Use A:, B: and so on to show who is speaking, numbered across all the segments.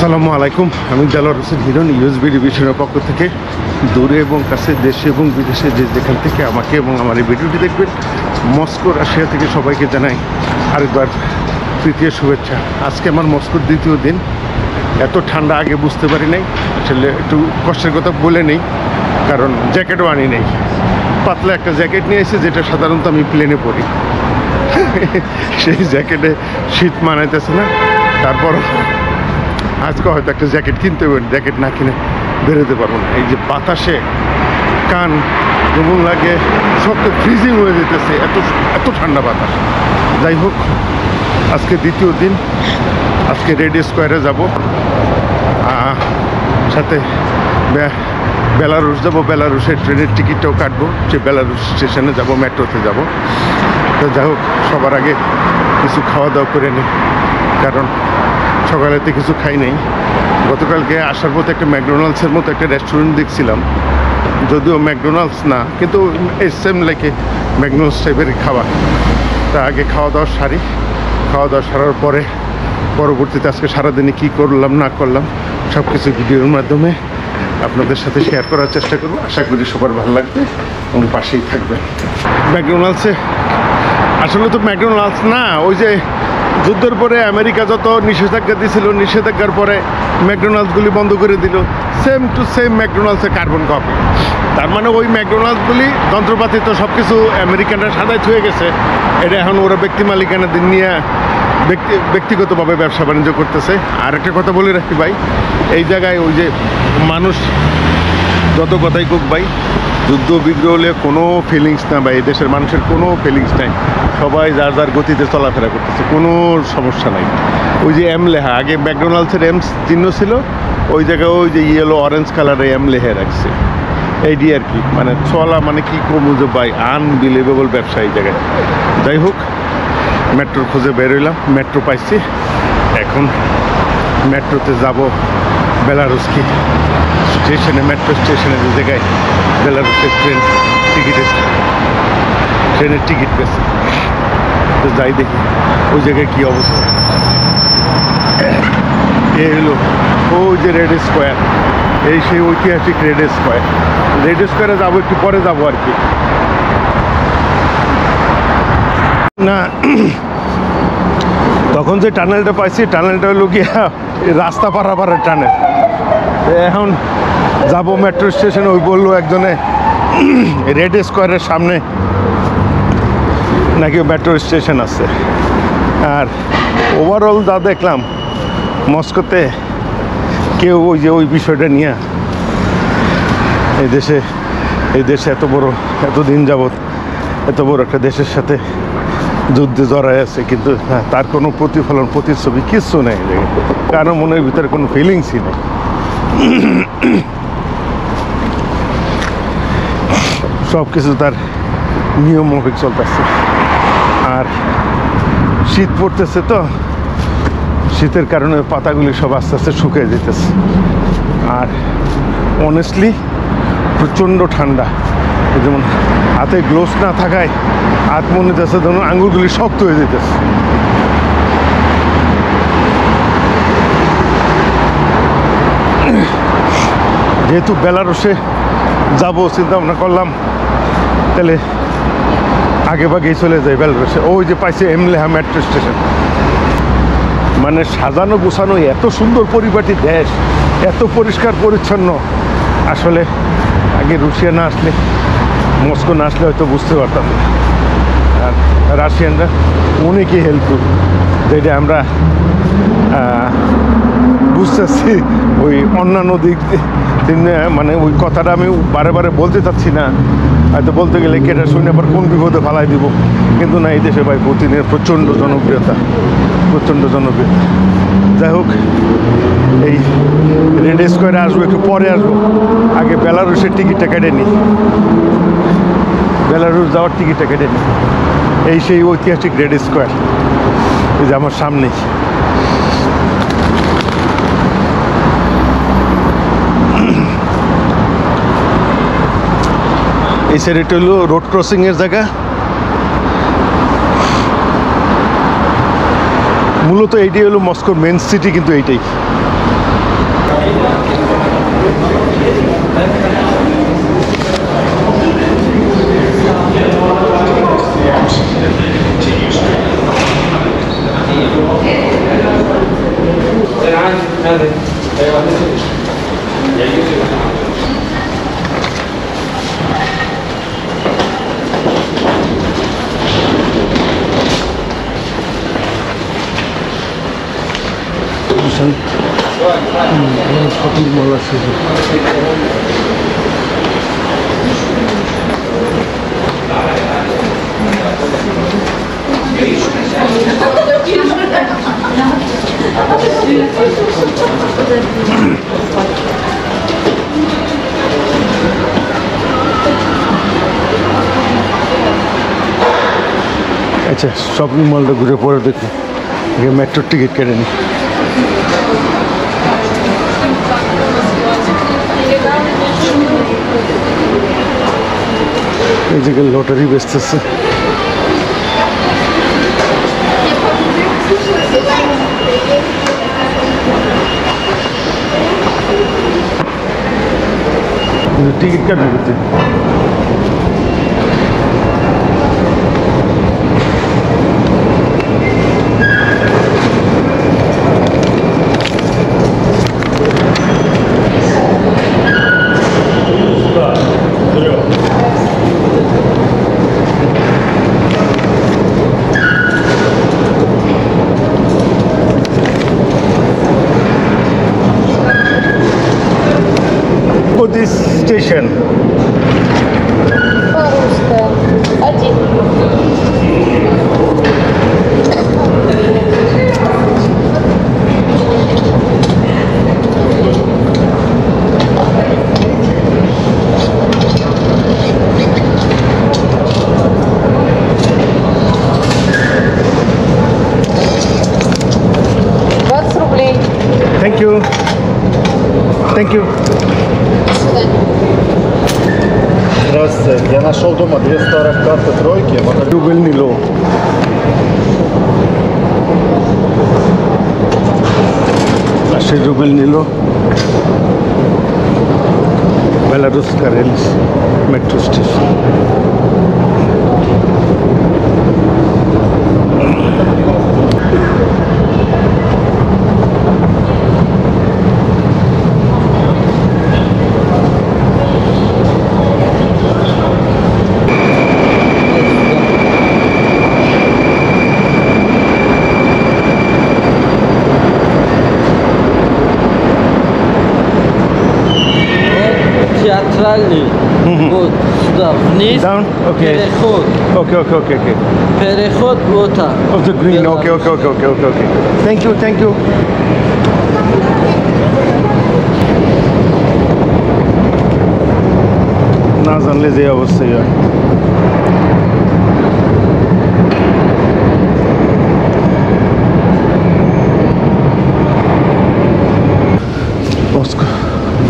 A: আসসালামু আলাইকুম, আমি দেলোয়ার হোসেন হিরণ ইউএসবি ডিভিশনের পক্ষ থেকে দূরে এবং কাছে দেশে এবং বিদেশে যেখান থেকে আমাকে এবং আমার এই ভিডিওটি দেখবেন মস্কো রাশিয়া থেকে সবাইকে জানাই আরেকবার তৃতীয় শুভেচ্ছা। আজকে আমার মস্কোর দ্বিতীয় দিন। এত ঠান্ডা আগে বুঝতে পারি নাই, আসলে একটু কষ্টের কথা বলে নেই, কারণ জ্যাকেটও আনি নেই। পাতলা একটা জ্যাকেট নিয়ে এসে যেটা সাধারণত আমি প্লেনে পরি, সেই জ্যাকেটে শীত মানাইতেছে না। তারপর আজকে হয়তো একটা জ্যাকেট কিনতে হবে, জ্যাকেট না কিনে বেরোতে পারবো না। এই যে বাতাসে কান যেমন লাগে, শক্ত ফ্রিজিং হয়ে যেতেছে, এত ঠান্ডা বাতাস। যাই হোক, আজকে দ্বিতীয় দিন। আজকে রেড স্কোয়ারে যাব, সাথে বেলারুশ যাব। বেলারুশের ট্রেনের টিকিটটাও কাটবো, সে বেলারুশ স্টেশনে যাব, মেট্রোতে যাব। তো যাই হোক, সবার আগে কিছু খাওয়া দাওয়া করে নিই, কারণ সকালেতে কিছু খাই নাই। গতকালকে আসার পথে একটা ম্যাকডোনাল্ডসের মতো একটা রেস্টুরেন্ট দেখছিলাম, যদিও ম্যাকডোনাল্ডস না, কিন্তু সেম লাইকে ম্যাকডোনাল্ডস টাইপের খাবার। তা আগে খাওয়া দাওয়া সারি, খাওয়া দাওয়া সারার পরে পরবর্তীতে আজকে সারাদিনে কী করলাম না করলাম সব কিছু ভিডিওর মাধ্যমে আপনাদের সাথে শেয়ার করার চেষ্টা করবো। আশা করি সবার ভালো লাগবে এবং পাশেই থাকবে। ম্যাকডোনাল্ডসে আসলে তো ম্যাকডোনাল্ডস না, ওই যে যুদ্ধের পরে আমেরিকা যত নিষেধাজ্ঞা দিয়েছিল, নিষেধাজ্ঞার পরে ম্যাকডোনাল্ডসগুলি বন্ধ করে দিল। সেম টু সেম ম্যাকডোনাল্ডসের কার্বন কপি। তার মানে ওই ম্যাকডোনাল্ডসগুলি যন্ত্রপাতি তো সব কিছু আমেরিকানরা সাদায় ছুঁয়ে গেছে, এটা এখন ওরা ব্যক্তি মালিকানা দিন নিয়ে ব্যক্তিগতভাবে ব্যবসা বাণিজ্য করতেছে। আর একটা কথা বলে রাখি ভাই, এই জায়গায় ওই যে মানুষ যত কথাই কোক ভাই, যুদ্ধ বিগ্রহ হলে কোনো ফিলিংস না ভাই, এই দেশের মানুষের কোনো ফিলিংস নাই। সবাই যার যার গতিতে চলাফেরা করতেছে, কোনো সমস্যা নাই। ওই যে এম লেখা, আগে ম্যাকডোনাল্ডসের এম চিহ্ন ছিল, ওই জায়গায় ওই যে ইয়েলো অরেঞ্জ কালারে এম লেখে রাখছে। এইটি আর কি, মানে চলা মানে কি কমু যে ভাই, আনবিলিভেবল ব্যবসা এই জায়গায়। যাই হোক, মেট্রোর খোঁজে বেরোইলাম, মেট্রো পাইছি। এখন মেট্রোতে যাব বেলারুসকি স্টেশনে, মেট্রো স্টেশনে যে জায়গায় বেলারুসের ট্রেনের টিকিট পেয়েছে। তো যাই দেখি ওই জায়গায় কী অবস্থা। এ হলো ওই যে রেড স্কোয়ার, এই সেই ঐতিহাসিক রেড স্কোয়ার। রেড স্কোয়ারে যাবো, একটু পরে যাবো আর কি। না, তখন যে টানেলটা পাইছি, টানেলটা হলো কি রাস্তা পারাপারের টানেল। এখন যাব মেট্রো স্টেশনে। ওই বললো একজনে রেড স্কোয়ারের সামনে নাকি মেট্রো স্টেশন আছে। আর ওভারঅল যা দেখলাম মস্কোতে, কেউ ওই যে ওই বিষয়টা নিয়ে এই দেশে এতদিন যাবৎ এত বড় একটা দেশের সাথে যুদ্ধে জড়াই আছে, কিন্তু তার কোনো প্রতিফলন, প্রতিচ্ছবি কিচ্ছু নেই। কারো মনের ভিতরে কোনো ফিলিংসই নেই। সব কিছু তার নিয়ম মাফিক চলতেছে। আর শীত পড়তেছে, তো শীতের কারণে পাতাগুলি সব আস্তে আস্তে শুকিয়ে যেতেছে। আর অনেস্টলি প্রচণ্ড ঠান্ডা। যেমন হাতে গ্লোভস না থাকায় হাত মনে হতেছে ধরুন আঙুলগুলি শক্ত হয়ে যেতেছে। যেহেতু বেলারুশে যাব চিন্তা ভাবনা করলাম, তাহলে আগে ভাগেই চলে যাই বেলারুশে। ওই যে পাইছে এমলেহা মেট্রো স্টেশন। মানে সাজানো গোছানো, এত সুন্দর পরিপাটি দেশ, এত পরিষ্কার পরিচ্ছন্ন। আসলে আগে রুশিয়া না আসলে, মস্কো না আসলে হয়তো বুঝতে পারতাম না। আর রাশিয়ানরা অনেকই হেল্পফুল, যেটা আমরা বুঝতেছি। ওই অন্যান্য দিক মানে ওই কথাটা আমি বারে বারে বলতে চাচ্ছি না, হয়তো বলতে গেলে কেটা শুনে আবার কোন বিপদে ফালাই দিব। কিন্তু না, এই দেশে ভাই পুতিনের প্রচণ্ড জনপ্রিয়তা। যাই হোক, এই রেড স্কোয়ারে আসবো, একটু পরে আসবো। আগে বেলারুশের টিকিটটা কেটে নিই, বেলারুশ যাওয়ার টিকিটটা কেটে নিই। এই সেই ঐতিহাসিক রেড স্কোয়ার, এই যে আমার সামনেই। এই সাইডটা হলো রোড ক্রসিংয়ের জায়গা। মূলত এইটাই হলো মস্কোর মেন সিটি, কিন্তু এইটাই শপিং মল আছে আচ্ছা শপিং মলটা ঘুরে পরে দেখি মেট্রোর টিকিট কেটে নি এই জায়গায় লটারি বেচতেছে টিকিট কাটবে করতে This station.
B: По-русски. Один. $20.
A: Thank you. Thank you.
C: Здравствуйте. Я нашел дома 2 старых карты тройки.
A: Рубль нило. Аши рубль нило. Belarus Karels metro station.
D: Театральный. Вот сюда вниз.
A: Down? Okay.
D: Переход.
A: Okay.
D: Переход вот так.
A: Of the green. Okay. Thank you. না জানলে যে অবস্থায় হয়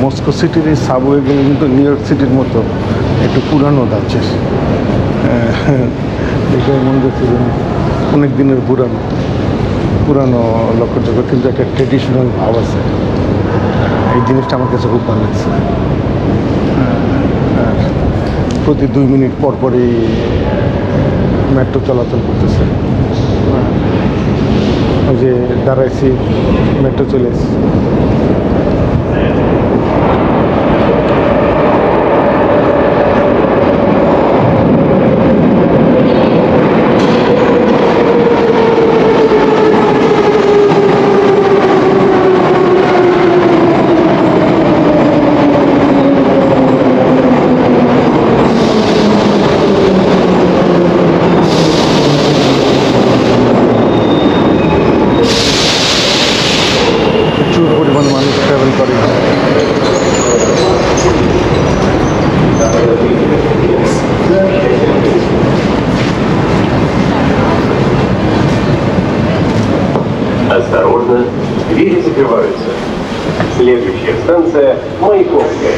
A: মস্কো সিটির এই সাবওয়েগুলো কিন্তু নিউ ইয়র্ক সিটির মতো একটু পুরানো যাচ্ছে দেখে মনে হচ্ছে যে অনেক দিনের পুরানো লক্ষ্যযোগ্য কিন্তু একটা ট্রেডিশনাল ভাব আছে এই জিনিসটা আমার কাছে খুব ভালো লাগছে আর প্রতি 2 মিনিট পর পরই মেট্রো চলাচল করতেছে ওই যে দাঁড়াইছি মেট্রো চলে এসেছে প্রচুর পরিমাণ মানুষ ট্রাভেল করে
E: Осторожно, двери закрываются. Следующая станция Маяковская.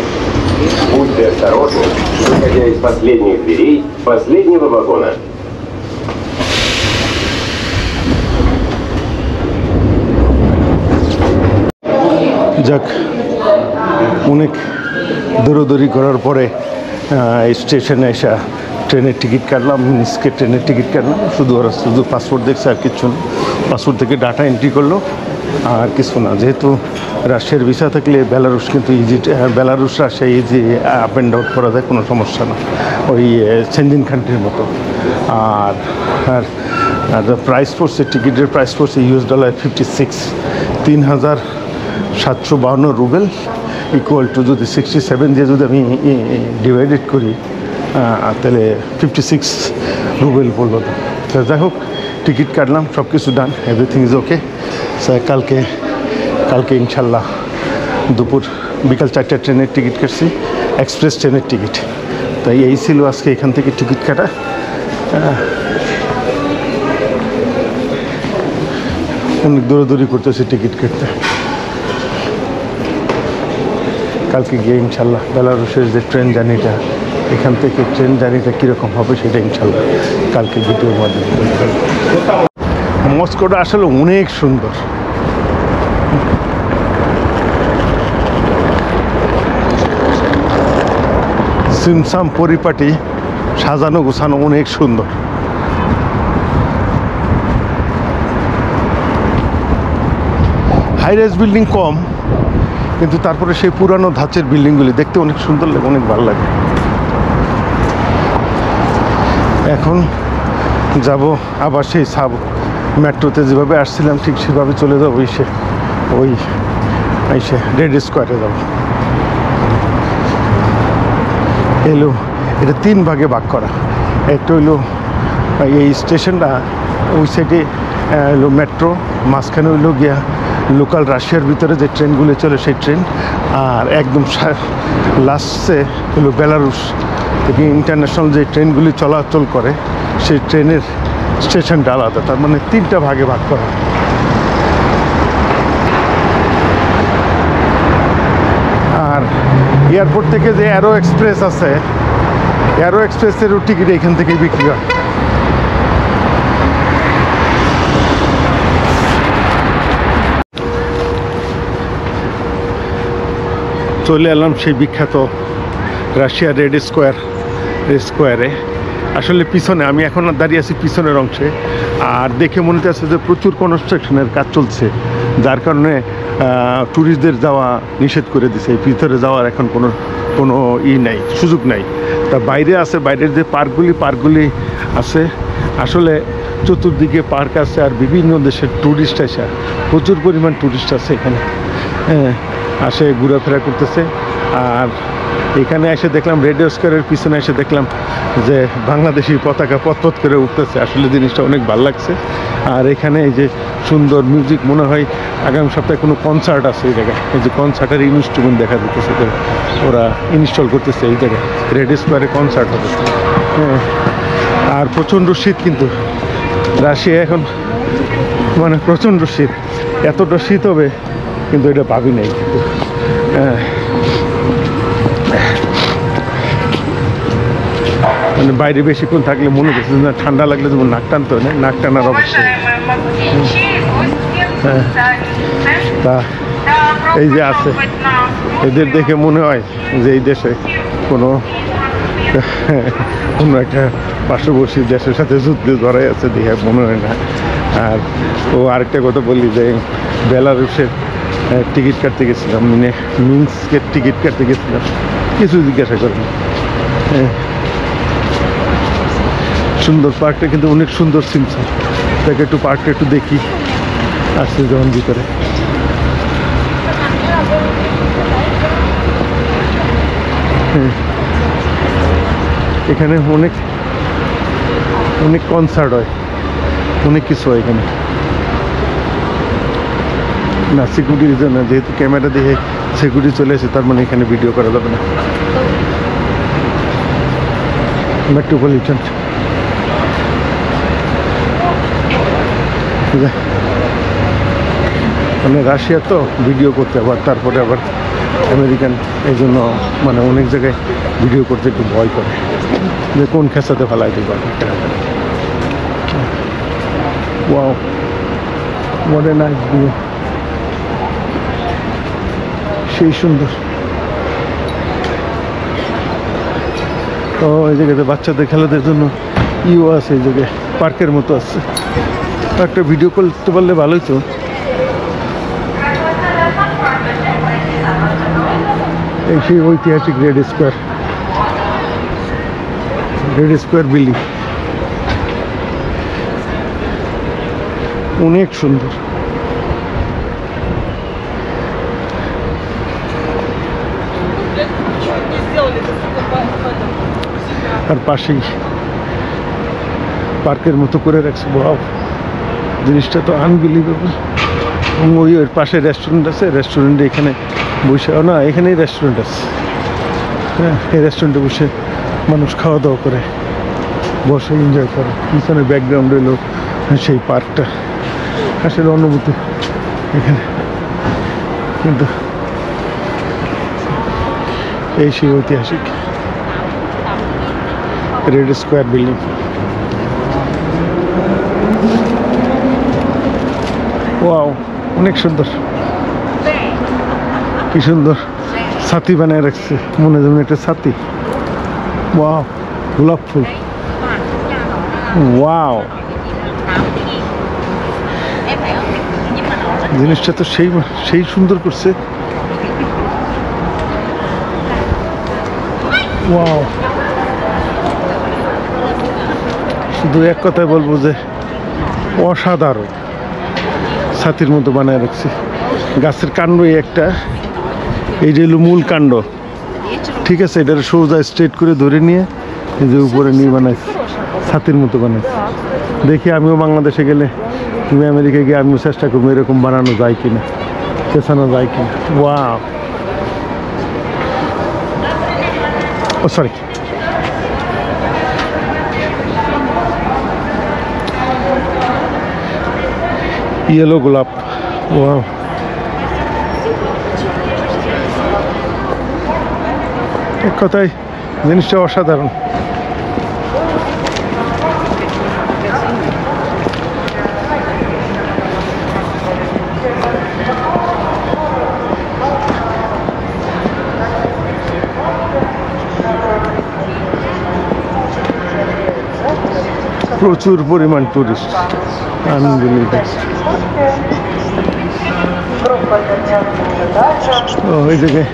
E: Будьте осторожны, выходя из последних дверей последнего вагона.
A: যাক অনেক দৌড়দৌড়ি করার পরে স্টেশনে এসে ট্রেনের টিকিট কাটলাম, মিনিসকে ট্রেনের টিকিট কাটলাম। শুধু পাসপোর্ট দেখছে, আর কিছু না। পাসপোর্ট থেকে ডাটা এন্ট্রি করলো, আর কিছু না। যেহেতু রাশিয়ার ভিসা থাকলে বেলারুশ কিন্তু easy, Belarus Russia easy up and down করা যায়, কোনো সমস্যা না, ওই সেনজিন কান্ট্রির মতো। আর আর প্রাইস পড়ছে, টিকিটের প্রাইস পড়ছে $56, 3,752 রুবেল, ইকুয়াল টু যদি 67 দিয়ে যদি আমি ডিভাইডেড করি তাহলে 56 রুবেল পড়লো। তো যাই হোক, টিকিট কাটলাম, সব কিছু ডান, এভরিথিং ইজ ওকে। কালকে ইনশাল্লাহ বিকাল 4টার ট্রেনের টিকিট কাটছি, এক্সপ্রেস ট্রেনের টিকিট। তাই এই ছিল আজকে এখান থেকে টিকিট কাটা। অনেক দৌড়াদৌড়ি করতেছি টিকিট কাটতে। কালকে গিয়ে ইনশাল্লাহ বেলারুশের যে ট্রেন জার্নিটা, এখান থেকে ট্রেন জার্নিটা কীরকম হবে সেটা ইনশাল্লাহ কালকে ভিডিওর মাধ্যমে। মস্কোটা আসলে অনেক সুন্দর। সিমসাম পরিপাটি, সাজানো গোছানো, অনেক সুন্দর। হাই রাইজ বিল্ডিং কম, কিন্তু তারপরে সেই পুরানো ধাঁচের বিল্ডিংগুলি দেখতে অনেক সুন্দর লাগে, অনেক ভালো লাগে। এখন যাব আবার সেই মেট্রোতে যেভাবে আসছিলাম ঠিক সেভাবে চলে যাবো, ওই রেড স্কোয়ারে যাব। এটা 3 ভাগে ভাগ করা। একটা হইলো এই স্টেশনটা, ওই সাইডে হলো মেট্রো, মাঝখানে হইলো গিয়া লোকাল রাশিয়ার ভিতরে যে ট্রেনগুলো চলে সেই ট্রেন, আর একদম লাস্টে হলো বেলারুশ থেকে ইন্টারন্যাশনাল যে ট্রেনগুলি চলাচল করে সেই ট্রেনের স্টেশনটা আলাদা। তার মানে 3টা ভাগে ভাগ করা। আর এয়ারপোর্ট থেকে যে অ্যারো এক্সপ্রেস আছে, অ্যারো এক্সপ্রেসেরও টিকিট এখান থেকেই বিক্রি হয়। চলে এলাম সেই বিখ্যাত রাশিয়ার রেড স্কোয়ারে। আসলে পিছনে, আমি এখন দাঁড়িয়ে আছি পিছনের অংশে, আর দেখে মনে হচ্ছে যে প্রচুর কনস্ট্রাকশনের কাজ চলছে, যার কারণে ট্যুরিস্টদের যাওয়া নিষেধ করে দিছে। ভিতরে যাওয়ার এখন কোনো নাই, সুযোগ নাই। তা বাইরে আছে, বাইরের যে পার্কগুলি আছে, আসলে চতুর্দিকে পার্ক আছে, আর বিভিন্ন দেশের ট্যুরিস্ট আসে, প্রচুর পরিমাণ ট্যুরিস্ট আছে এখানে, আসে ঘোরাফেরা করতেছে। আর এখানে এসে দেখলাম রেড স্কোয়ারের পিছনে এসে দেখলাম যে বাংলাদেশি পতাকা পথ করে উঠতেছে। আসলে জিনিসটা অনেক ভালো লাগছে। আর এখানে এই যে সুন্দর মিউজিক, মনে হয় আগামী সপ্তাহে কোনো কনসার্ট আছে এই জায়গায়। এই যে কনসার্টের ইনস্ট্রুমেন্ট দেখা যেতেছে, ওরা ইনস্টল করতেছে এই জায়গায়, রেড স্কোয়ারে কনসার্ট হবে। হ্যাঁ, আর প্রচণ্ড শীত, কিন্তু রাশিয়া এখন মানে প্রচণ্ড শীত। এতটা শীত হবে কিন্তু এটা ভাবি নাই। কিন্তু মানে বাইরে বেশিক্ষণ থাকলে মনে করছে না, ঠান্ডা লাগলে যেমন নাক টানতে হয় না, নাক টানার অবস্থা। তা এই যে আছে, এদের দেখে মনে হয় যে এই দেশে কোনো একটা পার্শ্ববর্তী দেশের সাথে যুদ্ধে জড়াই আছে, দেখে মনে হয় না। আর আরেকটা কথা বলি যে বেলারুশের টিকিট কাটতে গেছিলাম, মিন্স্কের টিকিট কাটতে গেছিলাম, কিছু জিজ্ঞাসা করেন। সুন্দর পার্কটা, কিন্তু অনেক সুন্দর সিমসাম। তাকে একটু পার্কটা একটু দেখি, আসছে যখন ভিতরে। এখানে অনেক কনসার্ট হয়, অনেক কিছু হয় এখানে। না, সিকিউরিটির জন্য, যেহেতু ক্যামেরা দিয়ে সিকিউরিটি চলে এসে, তার মানে এখানে ভিডিও করা যাবে না। মেট্রোপলিটন মানে রাশিয়া তো ভিডিও করতে, আবার তারপরে আবার আমেরিকান, এই জন্য মানে অনেক জায়গায় ভিডিও করতে একটু ভয় করে যে কোন খেসাতে ফেলায় দিব। Wow, what a nice view. সেই সুন্দর। ও এই জায়গাতে বাচ্চাদের খেলাদের জন্য ইও আছে, এই জায়গায় পার্কের মতো আছে। একটা ভিডিও করতে পারলে ভালোই তো। এই সেই ঐতিহাসিক রেড স্কোয়ার বিল্ডিং অনেক সুন্দর। আর পাশেই পার্কের মতো করে রাখছে। বাহ, জিনিসটা তো আনবিলিভেবল। ওই ওর পাশে রেস্টুরেন্ট আছে, রেস্টুরেন্টে এখানে বসে, না এখানেই রেস্টুরেন্ট আছে। হ্যাঁ, এই রেস্টুরেন্টে বসে মানুষ খাওয়া দাওয়া করে, বসে এনজয় করে। পিছনে ব্যাকগ্রাউন্ড হলো সেই পার্কটা। আসলে অনুভূতি এখানে, কিন্তু এই সেই ঐতিহাসিক রেড স্কোয়ার বিল্ডিং। ওয়াও, অনেক সুন্দর, কি সুন্দর ছাতি বানায় রাখছে, মনে যেমন একটা ছাতি। ওয়াও, গোলাপ ফুল। ওয়াও, জিনিসটা তো সেই সুন্দর করছে। ওয়াও, শুধু এক কথায় বলবো যে অসাধারণ। ছাতির মতো বানায় রাখছে, গাছের কাণ্ডই একটা, এই যে হলো মূল কাণ্ড, ঠিক আছে। এটার সোজা স্ট্রেট করে ধরে নিয়ে এই যে উপরে নিয়ে বানাইছে, ছাতির মতো বানাইছে। দেখি আমিও বাংলাদেশে গেলে, তুমি আমেরিকায় গিয়ে আমিও চেষ্টা করবো এরকম বানানো যায় কিনা, পেছানো যায় কিনা। ওয়াও, ও সরি, ইয়েলো গোলাপ। ওয়াও, এক কথায় জিনিসটা অসাধারণ। প্রচুর পরিমাণ টুরিস্ট, আনবিলিভেবল। ও এই জায়গায়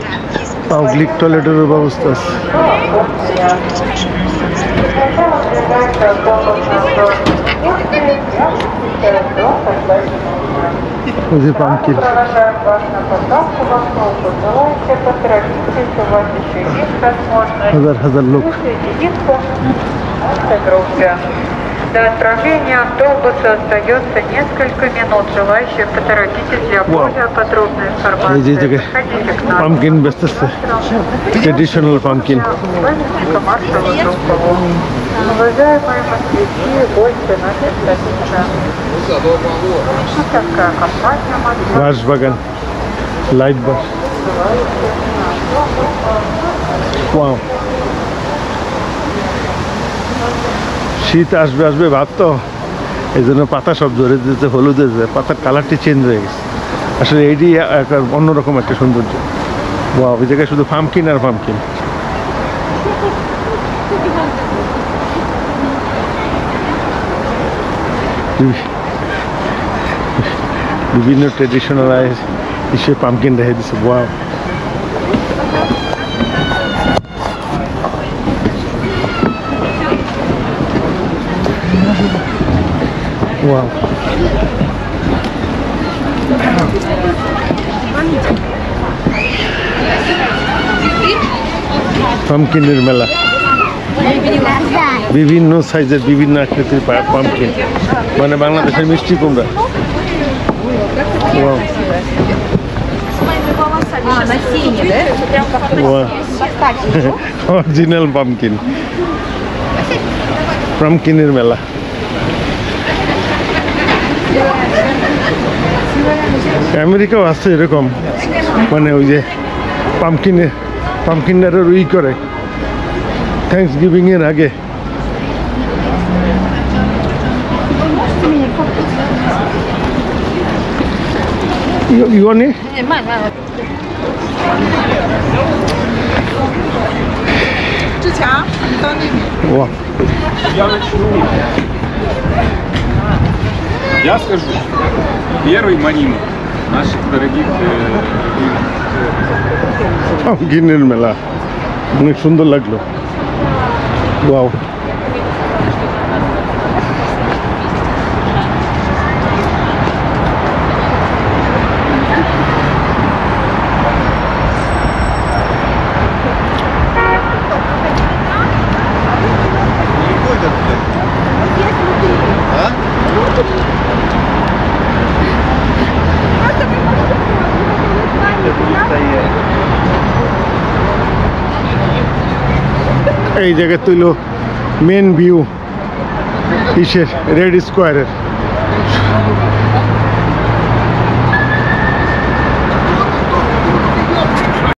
A: পাবলিক টয়লেটের ব্যবস্থা আছে। ওই যে পাম্পকিন, হাজার হাজার লোক।
F: До отправления автобуса остается несколько минут. Желающие поторопитесь для более подробной информации. Заходите к нам.
A: Pumpkin бестছে, traditional pumpkin.
F: Маршала Жукова. Уважаемые москвичи, гости нашей столицы. Туристическая компания «Москва».
A: বাঁশ বাগান, লাইট বাস। ওয়াও, শীত আসবে আসবে ভাবতো, এই জন্য পাতা সব ধরে দিতে, হলুদে পাতার কালারটি চেঞ্জ হয়ে গেছে। আসলে এইটি একটা অন্যরকম একটা সৌন্দর্য। ওয়াও, ওই জায়গায় শুধু পাম্পকিন আর পাম্পকিন। বিভিন্ন ট্রেডিশনাল হিসেবে পাম্পকিন রেখে দিচ্ছে। ওয়াও, ওয়াও, পাম্পকিনের মেলা, বিভিন্ন সাইজের বিভিন্ন আকৃতির পাম্পকিন, মানে বাংলাদেশের মিষ্টি কুমড়া। ওয়াও, অরিজিনাল পাম্পকিন, পাম্পকিনের মেলা। আমেরিকাও আছে এরকম, মানে ওই যে পাম্পকিনটারে রুই করে থ্যাংকস গিভিং এর আগে। ইউনি
G: Ильича Антонова.
A: О,
H: Я начну. Я скажу. Первый маним наших дорогих
A: গিনের মেলা অনেক সুন্দর লাগলো। ওয়াও, এই জায়গায় তুইল মেন ভিউ ইসের রেড স্কোয়ারের